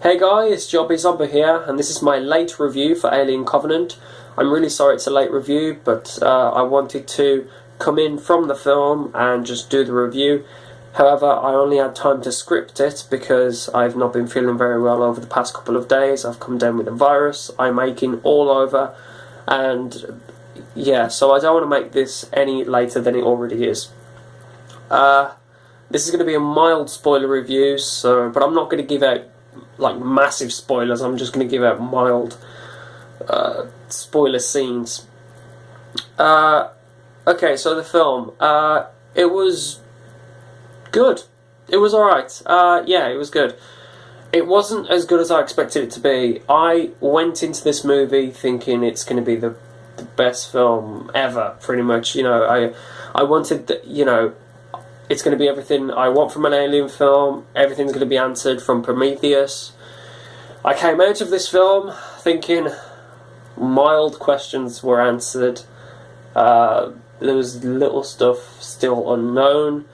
Hey guys, Jobby Zombie here, and this is my late review for Alien Covenant. I'm really sorry it's a late review, but I wanted to come in from the film and just do the review. However, I only had time to script it because I've not been feeling very well over the past couple of days. I've come down with a virus, I'm aching all over, and yeah, so I don't want to make this any later than it already is. This is going to be a mild spoiler review, but I'm not going to give out like massive spoilers. I'm just going to give out mild spoiler scenes. Okay, so the film, it was good. It was alright. Yeah, it was good. It wasn't as good as I expected it to be. I went into this movie thinking it's going to be the best film ever, pretty much. You know, I wanted, it's going to be everything I want from an Alien film. Everything's going to be answered from Prometheus. I came out of this film thinking mild questions were answered. There was little stuff still unknown.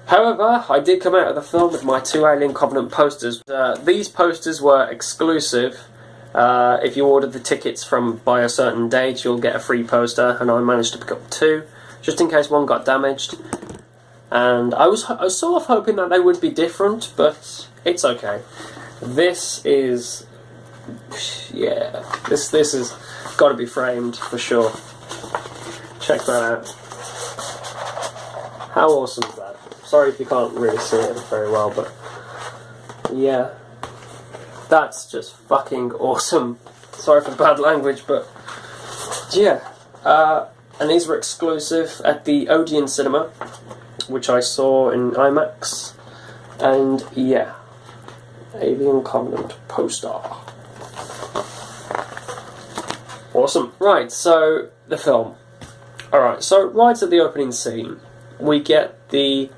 However, I did come out of the film with my 2 Alien Covenant posters. These posters were exclusive. If you ordered the tickets by a certain date, you'll get a free poster, and I managed to pick up 2, just in case one got damaged. And I was sort of hoping that they would be different, but it's okay. This is, yeah, this has got to be framed for sure. Check that out. How awesome is that? Sorry if you can't really see it very well, but yeah, that's just fucking awesome. Sorry for the bad language, but yeah. And these were exclusive at the Odeon Cinema, which I saw in IMAX, and yeah, Alien Covenant poster. Awesome. Right, so the film. Alright, so right at the opening scene, we get the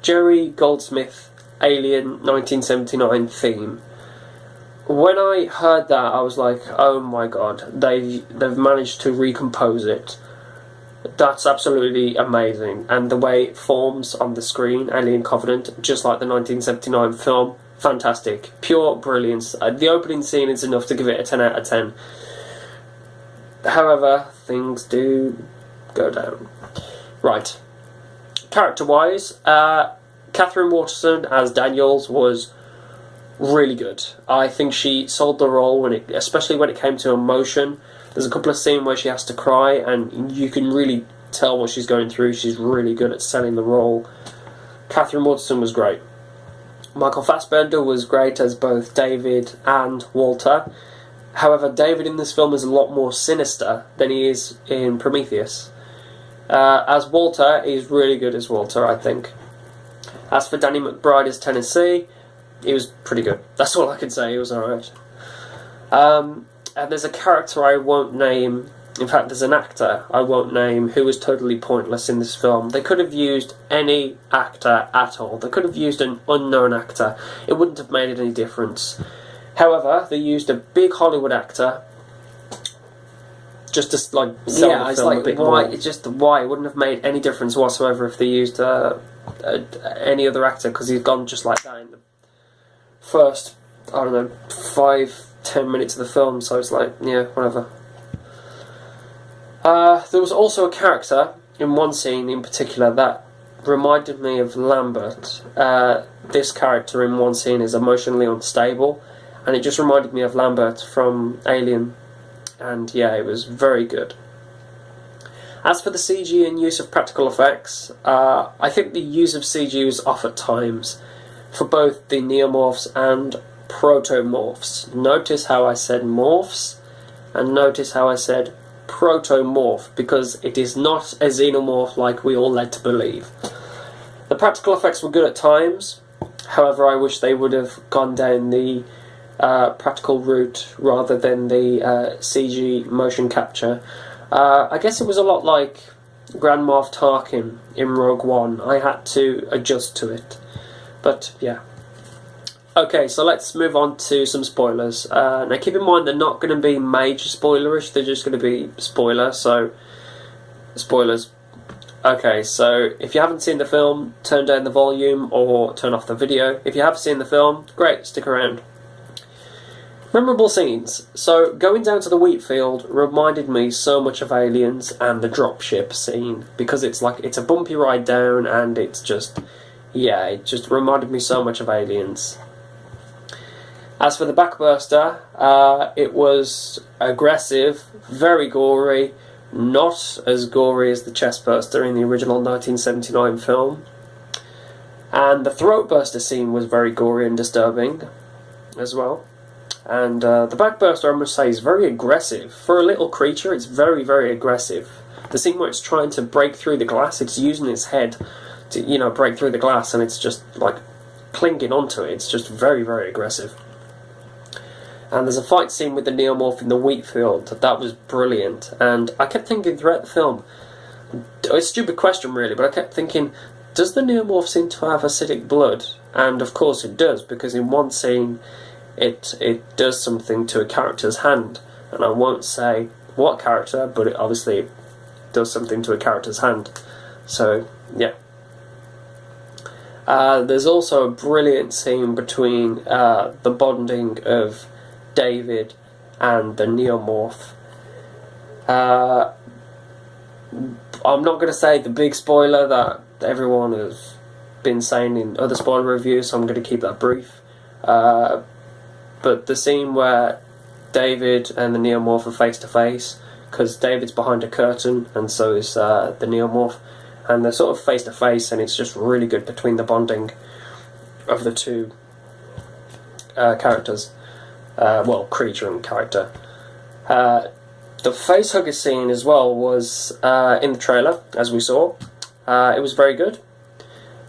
Jerry Goldsmith Alien 1979 theme. When I heard that, I was like, oh my god, they've managed to recompose it. That's absolutely amazing, and the way it forms on the screen, Alien Covenant, just like the 1979 film, fantastic, pure brilliance. The opening scene is enough to give it a 10 out of 10. However, things do go down. Right, character-wise, Catherine Waterston as Daniels was really good. I think she sold the role, especially when it came to emotion. There's a couple of scenes where she has to cry, and you can really tell what she's going through. She's really good at selling the role. Catherine Waterston was great. Michael Fassbender was great as both David and Walter. However, David in this film is a lot more sinister than he is in Prometheus. As Walter, he's really good as Walter, I think. As for Danny McBride as Tennessee, he was pretty good. That's all I can say, he was alright. And there's a character I won't name, in fact there's an actor I won't name who was totally pointless in this film. They could have used any actor at all. They could have used an unknown actor. It wouldn't have made any difference. However, they used a big Hollywood actor just to sell the film a bit more. Why? It wouldn't have made any difference whatsoever if they used any other actor, because he's gone just like that in the first, I don't know, 5-10 minutes of the film, so it's like, yeah, whatever. There was also a character in one scene in particular that reminded me of Lambert. This character in one scene is emotionally unstable, and it just reminded me of Lambert from Alien, and yeah, it was very good. As for the CG and use of practical effects, I think the use of CG was off at times for both the neomorphs and protomorphs. Notice how I said morphs, and notice how I said protomorph, because it is not a xenomorph like we all led to believe. The practical effects were good at times, however I wish they would have gone down the practical route rather than the CG motion capture. I guess it was a lot like Grand Moff Tarkin in Rogue One. I had to adjust to it. But yeah. Okay, so let's move on to some spoilers. Now keep in mind they're not going to be major spoilerish, they're just going to be spoilers, so spoilers. Okay, so if you haven't seen the film, turn down the volume or turn off the video. If you have seen the film, great, stick around. Memorable scenes. So, going down to the wheat field reminded me so much of Aliens and the dropship scene, because it's a bumpy ride down, and it's just, yeah, it just reminded me so much of Aliens. As for the backburster, it was aggressive, very gory, not as gory as the chestburster in the original 1979 film. And the throatburster scene was very gory and disturbing as well. And the backburster, I must say, is very aggressive. For a little creature, it's very, very aggressive. The scene where it's trying to break through the glass, it's using its head to, break through the glass, and it's just, clinging onto it. It's just very, very aggressive. And there's a fight scene with the neomorph in the wheat field. That was brilliant. And I kept thinking throughout the film, it's a stupid question really, but I kept thinking, does the neomorph seem to have acidic blood? And of course it does, because in one scene it does something to a character's hand. And I won't say what character, but it obviously does something to a character's hand. So, yeah. There's also a brilliant scene between the bonding of David and the neomorph. I'm not going to say the big spoiler that everyone has been saying in other spoiler reviews, so I'm going to keep that brief. But the scene where David and the neomorph are face to face, because David's behind a curtain and so is the neomorph, and they're sort of face to face, and it's just really good between the bonding of the two characters. Creature and character. The facehugger scene as well was in the trailer, as we saw. It was very good.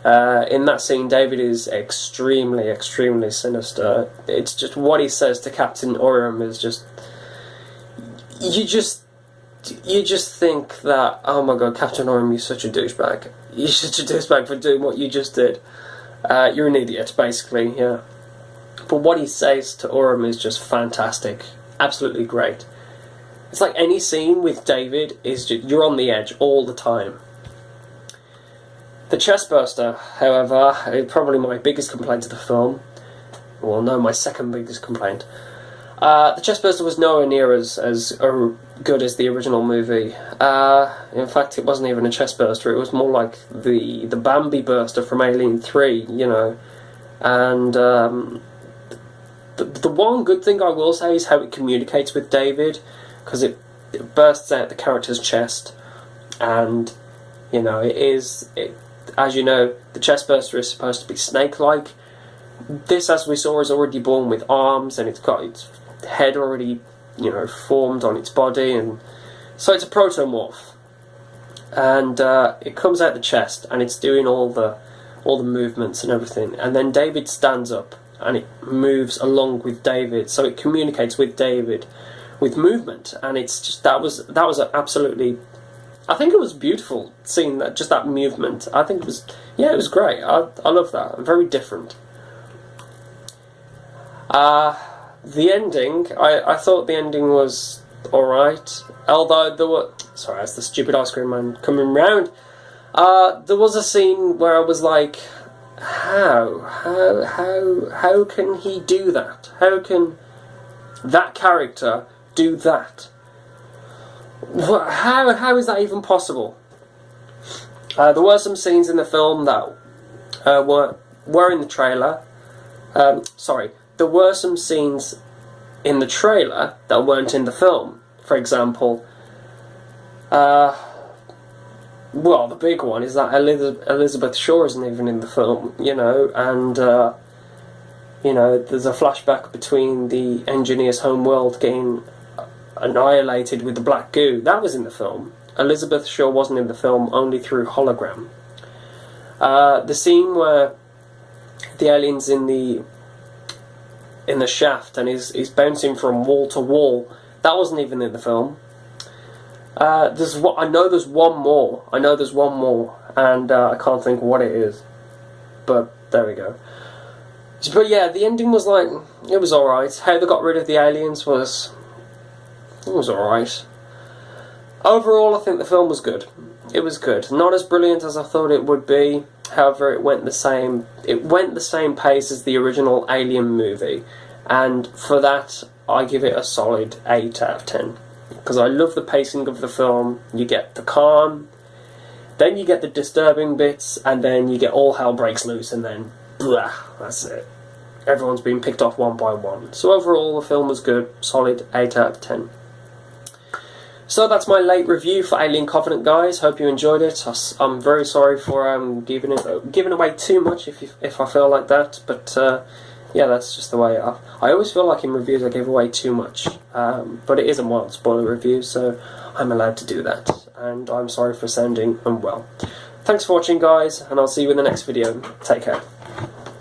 In that scene, David is extremely, extremely sinister. It's just what he says to Captain Orym is just... You just think that, oh my god, Captain Orym, you're such a douchebag. You're such a douchebag for doing what you just did. You're an idiot, basically, yeah. But what he says to Orym is just fantastic. Absolutely great. It's like any scene with David is just, you're on the edge all the time. The chestburster, however, is probably my biggest complaint of the film. Well, no, my second biggest complaint. The chestburster was nowhere near as good as the original movie. In fact, it wasn't even a chestburster. It was more like the Bambi burster from Alien 3, And the one good thing I will say is how it communicates with David, because it bursts out the character's chest, and as you know, the chestburster is supposed to be snake-like. This, as we saw, is already born with arms, and it's got its head already, formed on its body, and so it's a protomorph. And it comes out the chest, and it's doing all the movements and everything. And then David stands up, and it moves along with David, so it communicates with David with movement. And it's just that was absolutely. I think it was beautiful seeing that, just that movement. I think it was great. I love that. Very different. The ending, I thought the ending was alright, although there were... Sorry, that's the stupid ice cream man coming round. There was a scene where I was like, how can he do that? How can that character do that? How is that even possible? There were some scenes in the film that were in the trailer. There were some scenes in the trailer that weren't in the film. For example, the big one is that Elizabeth Shaw isn't even in the film, and there's a flashback between the engineer's homeworld getting annihilated with the black goo. That was in the film. Elizabeth Shaw wasn't in the film, only through hologram. The scene where the alien's in the shaft and he's bouncing from wall to wall, that wasn't even in the film. I know there's one more, and I can't think what it is, but there we go. But yeah, the ending was like, it was alright. How they got rid of the aliens was alright. Overall, I think the film was good. It was good. Not as brilliant as I thought it would be. However, it went the same pace as the original Alien movie, and for that I give it a solid 8 out of 10. Because I love the pacing of the film. You get the calm, then you get the disturbing bits, and then you get all hell breaks loose, and then blah, that's it. Everyone's been picked off one by one. So overall, the film was good. Solid 8 out of 10. So that's my late review for Alien Covenant, guys. Hope you enjoyed it. I'm very sorry for giving away too much if I feel like that, but yeah, that's just the way I always feel like in reviews I give away too much, but it is a mild spoiler review, so I'm allowed to do that, and I'm sorry for sounding unwell. Thanks for watching, guys, and I'll see you in the next video. Take care.